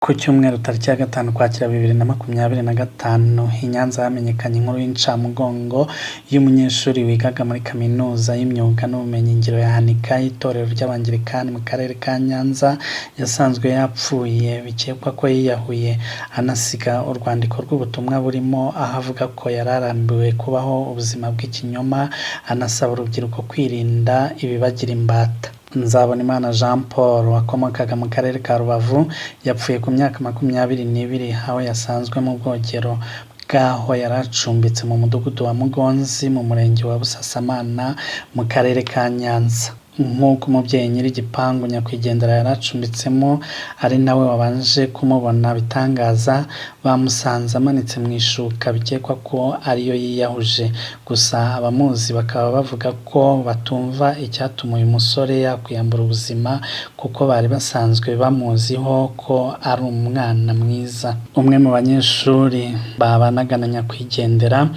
Ku cyumweru tariki ya 5 Ukwakira 2025 i Nyanza hamenyekanye inkuru y'incamugongo y'umunyeshuri wigaga muri Kaminuza y'Imyuga n'Ubumenyingiro ya Hanika y'Itorero ry'Abangilikani mu Karere ka Nyanza yasanzwe yapfuye bikekwa ko yiyahuye, anasiga urwandiko rw'ubutumwa burimo aho avuga ko yari arambiwe kubaho ubuzima bw'ikinyoma, anasaba urubyiruko kwirinda ibibagira imbata. Nzabonimana Jean Paul wakomokaga mu Karere ka Rubavu yapfuye ku myaka 22 aho yasanzwe mu bwogero bw'aho yari acumbitse mu mudugudu wa Mugonzi mu murenge wa Busasamana mu Karere ka Nyanza. Nk'uko umubyeyi nyir'igipangu nyakwigendera yari acumbitsemo ari nawe wabanje kumubona bitangaza, bamusanze amanitse mu ishuka bikekwa ko ariyo yiyahuje. Gusa abamuzi bakaba bavuga ko batumva icyatuma uyu musore yakwiyambura ubuzima kuko bari basanzwe bamuziho ko ari umwana mwiza. Umwe mu banyeshuri babanaga na nyakwigendera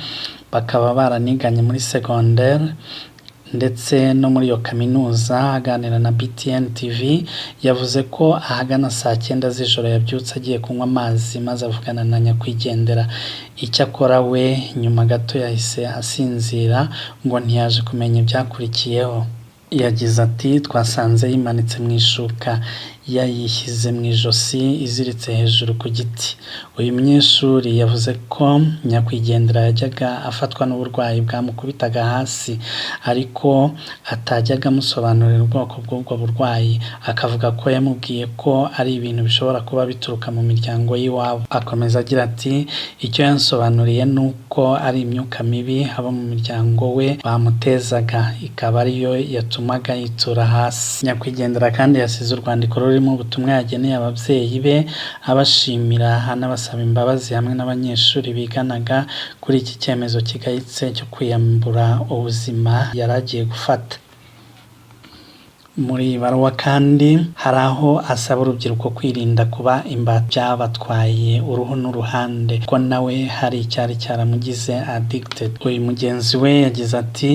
bakaba baraniganye muri secondaire ndetse no muri iyo kaminuza, aganira na BTN TV yavuze ko ahagana saa 9 z'ijoro yabyutse agiye kunywa amazi maze avugana na nyakwigendera. Icyakora we nyuma gato yahise asinzira ngo ntiyaje kumenya ibyakurikiyeho. Yagize ati "Twasanze yimanitse mu ishuka yayishyize mu ijosi iziritse hejuru ku giti." Uyu munyeshuri yavuze ko nyakwigendera yajyaga afatwa n'uburwayi bwamukubitaga hasi ariko atajyaga amusobanurira ubwoko bw'ubwo burwayi, akavuga ko yamubwiye ko ari ibintu bishobora kuba bituruka mu miryango y'iwabo. Akomeza agira ati "Icyo yansobanuriye ni uko ari imyuka mibi abo mu muryango we bamutezaga, ikaba ariyo yatumaga yitura hasi." Nyakwigendera kandi yasize urwandiko rurimo ubutumwa yageneye ababyeyi be abashimira anabasaba imbabazi hamwe n'abanyeshuri biganaga kuri iki cyemezo kigayitse cyo kwiyambura ubuzima yari agiye gufata. Muri iyi baruwa kandi hari aho asaba urubyiruko kwirinda kuba imbata byabatwaye uruhu n'uruhande ko nawe hari icyari cyaramugize addicted. Uyu mugenzi we yagize ati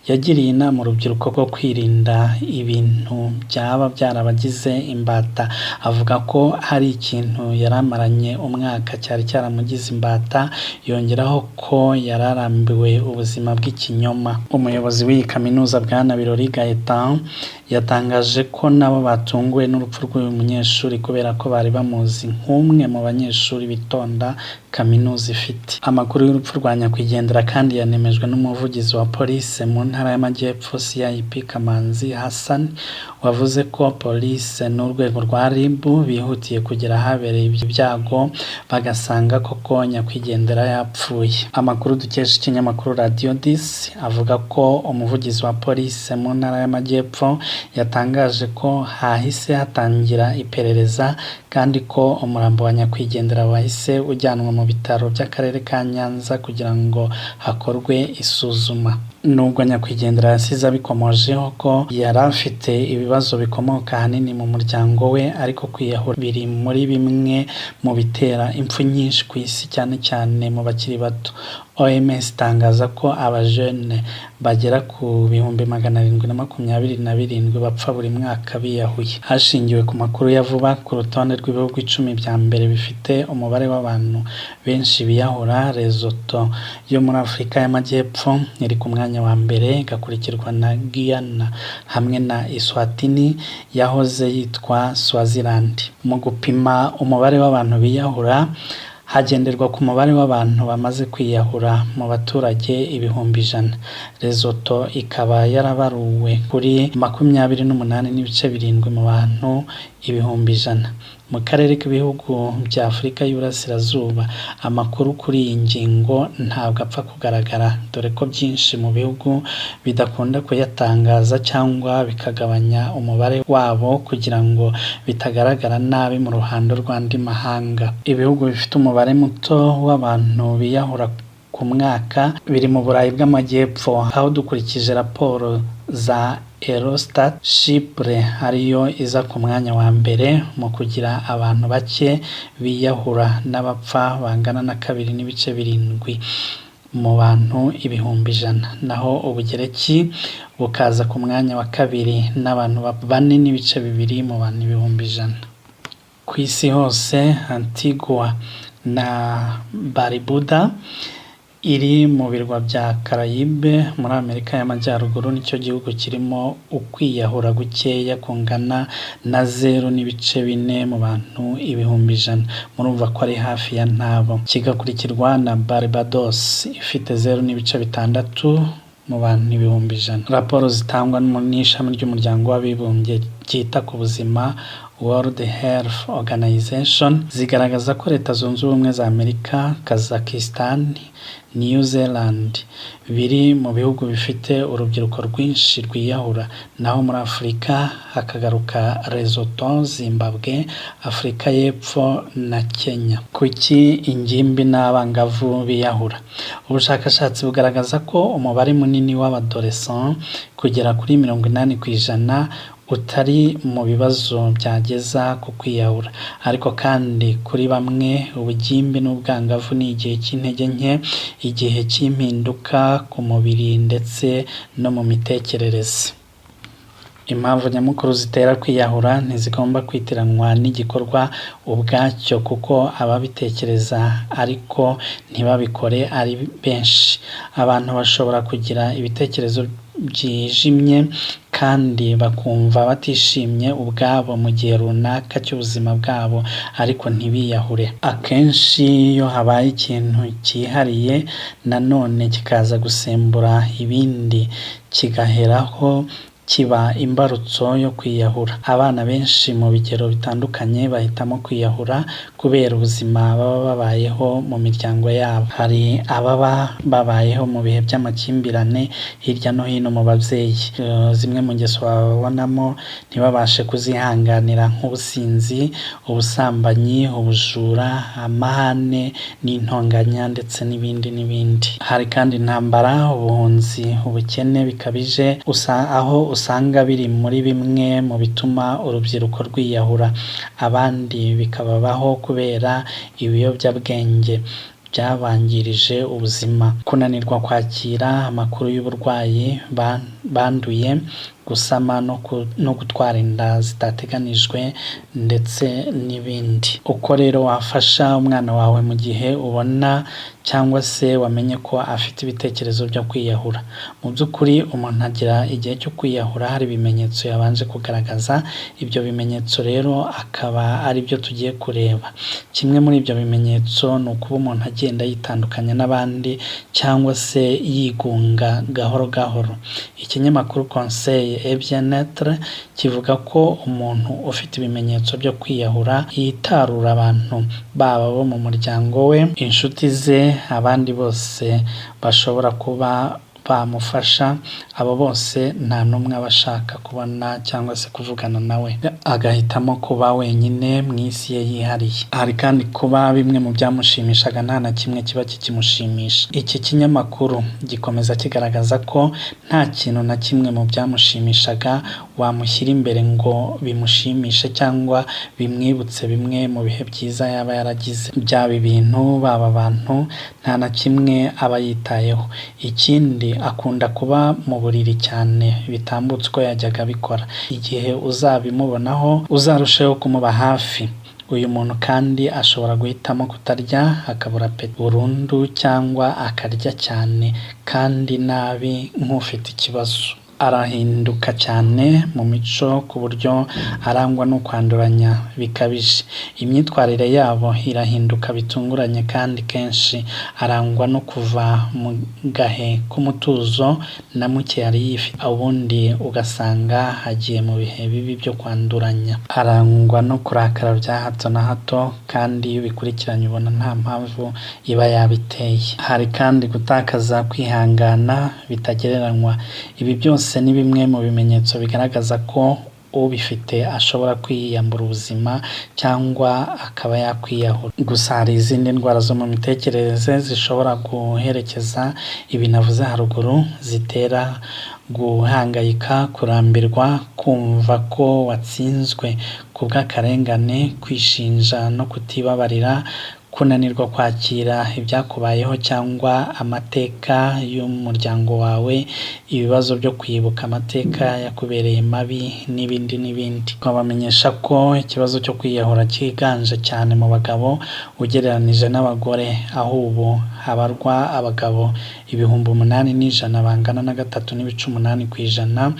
"Yagiriye inama urubyiruko rwo kwirinda ibintu byaba byarabagize imbata." Avuga ko hari ikintu yari amaranye umwaka cyari cyaramugize imbata, yongeraho ko yari arambiwe ubuzima bw'ikinyoma. Umuyobozi w'iyi kaminuza Bwana Birori Gaetan yatangaje ko nabo batunguwe n'urupfu rw'uyu munyeshuri kubera ko bari bamuzi nk'umwe mu banyeshuri bitonda kaminuza ifite. Amakuru y'urupfu rwa nyakwigendera kandi yanemejwe n'umuvugizi wa polisi mu ntara y'Amajyepfo CIP Kamanzi Hassan, wavuze ko polisi n'urwego rwa RIB bihutiye kugera ahabereye ibyago bagasanga koko nyakwigendera yapfuye. Amakuru dukesha ikinyamakuru Radio 10 avuga ko umuvugizi wa polisi mu ntara y'Amajyepfo yatangaje ko hahise hatangira iperereza kandi ko umurambo wa nyakwigendera wahise ujyanwa mu bitaro by'akarere ka Nyanza kugira ngo hakorwe isuzuma. Nubwo nyakwigendera yasize abikomojeho ko yari afite ibibazo bikomoka ahanini mu muryango we, ariko kwiyahura biri muri bimwe mu bitera impfu nyinshi ku isi cyane cyane mu bakiri bato. OMS itangaza ko abajene bagera ku 727 bapfa buri mwaka biyahuye. Hashingiwe ku makuru ya vuba ku rutonde rw'ibihugu 10 bya mbere bifite umubare w'abantu benshi biyahura, Lesotho yo muri Afurika y'Amajyepfo iri ku mwanya wa mbere, igakurikirwa na Guyana hamwe na Eswatini yahoze yitwa Swaziland. Mu gupima umubare w'abantu biyahura hagenderwa ku mubare w'abantu bamaze kwiyahura mu baturage 100,000. Lesotho ikaba yarabaruwe kuri 28.7 mu bantu 100,000. Mu karere k'ibihugu bya Afurika y'Uburasirazuba amakuru kuri iyi ngingo ntabwo apfa kugaragara, dore ko byinshi mu bihugu bidakunda kuyatangaza cyangwa bikagabanya umubare wabo kugira ngo bitagaragara nabi mu ruhando rw'andi mahanga. Ibihugu bifite umubare muto w'abantu biyahura ku mwaka biri mu Burayi bw'Amajyepfo, aho dukurikije raporo za Eurostat, Chypre ariyo iza ku mwanya wa mbere mu kugira abantu bake biyahura n'abapfa bangana na 2.7 mu bantu 100,000, naho Ubugereki bukaza ku mwanya wa 2 n'abantu 4.2 mu bantu 100,000. Ku isi hose Antigua na Barbuda iri mu birwa bya Caraïbe muri Amerika y'Amajyaruguru nicyo gihugu kirimo ukwiyahura gukeya kungana na 0.4 mu bantu ibihumbi 100. Murumva ko ari hafi ya ntabo. Kigakurikirwa na Barbados ifite 0.6 mu bantu ibihumbi 100. Raporo zitangwa n'ishami ry'umuryango w'abibumbye ryita ku buzima World Health Organization zigaragaza ko Leta Zunze Ubumwe za Amerika, Kazakhstan, New Zealand biri mu bihugu bifite urubyiruko rwinshi rwiyahura, naho muri Afurika hakagaruka Lesotho, Zimbabwe, Afurika y'Epfo na Kenya. Kuki ingimbi n'abangavu biyahura? Ubushakashatsi bugaragaza ko umubare munini w'abadolescents kugera kuri 80% utari mu bibazo byageza ku kwiyahura, ariko kandi kuri bamwe ubugimbi n'ubwangavu ni igihe cy'intege nke, igihe cy'impinduka ku mubiri ndetse no mu mitekerereze. Impamvu nyamukuru zitera kwiyahura ntizigomba kwitiranwa n'igikorwa ubwacyo, kuko ababitekereza ariko ntibabikore ari benshi. Abantu bashobora kugira ibitekerezo byijimye kandi bakumva batishimye ubwabo mu gihe runaka cy'ubuzima bwabo, ariko ntibiyahure. Akenshi iyo habaye ikintu cyihariye nanone kikaza gusembura ibindi, kigaheraho kiba imbarutso yo kwiyahura. Abana benshi mu bigero bitandukanye bahitamo kwiyahura kubera ubuzima baba babayeho mu miryango yabo. Hari ababa babayeho mu bihe by'amakimbirane hirya no hino mu babyeyi. Zimwe mu ngeso babonamo ntibabashe kuzihanganira nk'ubusinzi, ubusambanyi, ubujura, amahane n'intonganya ndetse n'ibindi n'ibindi. Hari kandi intambara, ubuhunzi, ubukene bikabije aho usanga biri muri bimwe mu bituma urubyiruko rwiyahura. Abandi bikababaho kubera ibiyobyabwenge byabangirije ubuzima, kunanirwa kwakira amakuru y'uburwayi banduye, gusama no gutwara inda zitateganijwe ndetse n'ibindi. Uko rero wafasha umwana wawe mu gihe ubona cyangwa se wamenye ko afite ibitekerezo byo kwiyahura? Mu by'ukuri umuntu agira igihe cyo kwiyahura hari ibimenyetso yabanje kugaragaza. Ibyo bimenyetso rero akaba ari byo tugiye kureba. Kimwe muri ibyo bimenyetso ni ukuba umuntu agenda yitandukanya n'abandi cyangwa se yigunga gahoro gahoro. Ikinyamakuru Conseil et Bien-être kivuga ko umuntu ufite ibimenyetso byo kwiyahura yitarura abantu, baba bo mu muryango we, inshuti ze, abandi bose bashobora kuba bamufasha. Abo bose nta n'umwe aba ashaka kubona cyangwa se kuvugana nawe, agahitamo kuba wenyine mu isi ye yihariye. Hari kandi kuba bimwe mu byamushimishaga nta na kimwe kiba kikimushimisha. Iki kinyamakuru gikomeza kigaragaza ko nta kintu na kimwe mu byamushimishaga wamushyira imbere ngo bimushimishe cyangwa bimwibutse bimwe mu bihe byiza yaba yaragize. Byaba ibintu, baba abantu, nta na kimwe aba yitayeho. Ikindi, akunda kuba mu buriri cyane bitambutse uko yajyaga abikora. Igihe uzabimubonaho uzarusheho kumuba hafi. Uyu muntu kandi ashobora guhitamo kutarya, akabura apeti burundu, cyangwa akarya cyane kandi nabi nk'ufite ikibazo. Arahinduka cyane mu mico ku buryo arangwa no kwanduranya bikabije. Imyitwarire yabo irahinduka bitunguranye kandi kenshi arangwa no kuva mu gahe k'umutuzo na muke yari yifite, ubundi ugasanga hagiye mu bihe bibi byo kwanduranya. Arangwa no kurakara bya hato na hato kandi iyo ubikurikiranye ubona nta mpamvu iba yabiteye. Hari kandi gutakaza kwihangana bitagereranywa. Ibi byose ni bimwe mu bimenyetso bigaragaza ko ubifite ashobora kwiyambura ubuzima cyangwa akaba yakwiyahura. Gusa hari izindi ndwara zo mu mitekerereze zishobora guherekeza ibi navuze haruguru, zitera guhangayika, kurambirwa, kumva ko watsinzwe ku bw'akarengane, kwishinja no kutibabarira, kunanirwa kwakira ibyakubayeho cyangwa amateka y'umuryango wawe, ibibazo byo kwibuka amateka yakubereye mabi n'ibindi. Twabamenyesha ko ikibazo cyo kwiyahura cyiganje cyane mu bagabo ugereranije n'abagore, aho ubu habarwa abagabo 8,100 bangana na 3.8%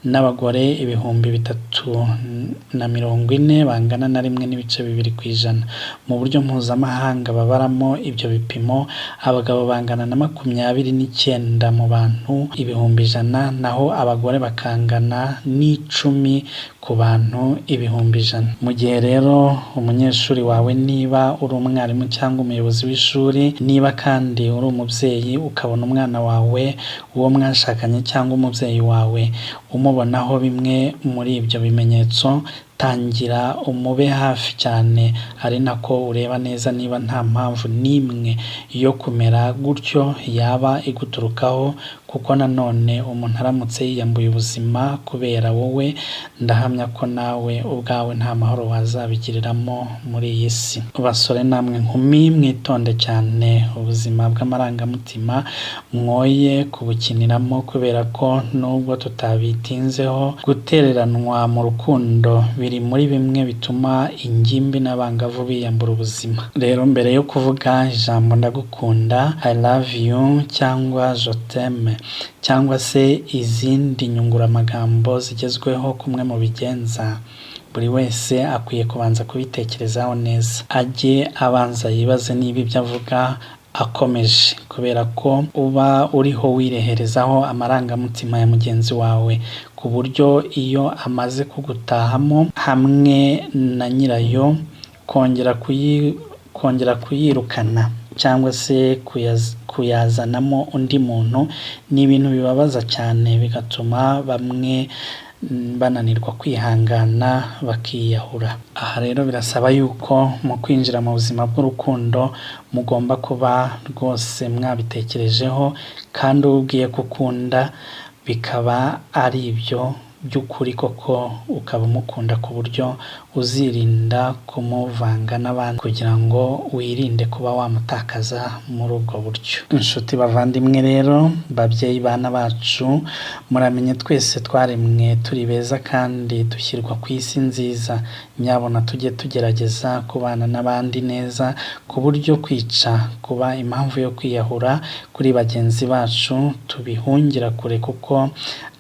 n'abagore 340,000 bangana na 1.2%. Mu buryo mpuzamahanga babaramo ibyo bipimo, abagabo bangana na 29 mu bantu 100,000, naho abagore bakangana n'10 ku bantu 100,000. Mu gihe rero umunyeshuri wawe, niba uri umwarimu cyangwa umuyobozi w'ishuri, niba kandi uri umubyeyi ukabona umwana wawe, uwo mwashakanye cyangwa umubyeyi wawe umubonaho bimwe muri ibyo bimenyetso, tangira umube hafi cyane, ari nako ureba neza niba nta mpamvu n'imwe yo kumera gutyo yaba iguturukaho, kuko nanone umuntu aramutse yiyambuye ubuzima kubera wowe, ndahamya ko nawe ubwawe nta mahoro wazabigiriramo muri iyi si. Basore namwe nkumi, mwitonde cyane ubuzima bw'amarangamutima, mwoye kubukiniramo, kubera ko nubwo tutabitinzeho, gutereranwa mu rukundo biri muri bimwe bituma ingimbi n'abangavu biyambura ubuzima. Rero mbere yo kuvuga ijambo ndagukunda, I love you cyangwa je t'aime, cyangwa se izindi nyunguramagambo zigezweho kumwe mu bigenza, buri wese akwiye kubanza kubitekerezaho neza, ajye abanza yibaze niba ibyo avuga akomeje, kubera ko uba uriho wireherezaho amarangamutima ya mugenzi wawe, ku buryo iyo amaze kugutahamo hamwe na nyirayo, kongera kuyirukana cyangwa se kuyazanamo undi muntu ni ibintu bibabaza cyane, bigatuma bamwe bananirwa kwihangana bakiyahura. Aha rero birasaba yuko mu kwinjira mu buzima bw'urukundo mugomba kuba rwose mwabitekerejeho, kandi ubwiye gukunda bikaba ari ibyo by'ukuri koko, ukaba umukunda ku buryo uzirinda kumuvanga n'abandi, kugira ngo wirinde kuba wamutakaza muri ubwo buryo. Inshuti bavandimwe rero, babyeyi bana bacu, muramenye twese twaremwe turi beza kandi dushyirwa ku isi nziza. Nyabona tujye tugerageza kubana n'abandi neza, ku buryo kwica kuba impamvu yo kwiyahura kuri bagenzi bacu tubihungira kure, kuko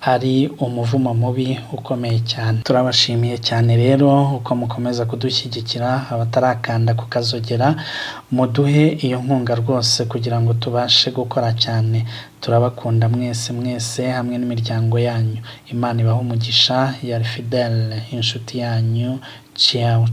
ari umuvumo mubi ukomeye cyane. Turabashimiye cyane rero uko mukomeza kudushyigikira, abatarakanda ku kazogera muduhe iyo nkunga rwose kugira ngo tubashe gukora cyane. Turabakunda mwese hamwe n'imiryango yanyu. Imana ibahe umugisha. Yari Fidele, inshuti yanyu. Ciao.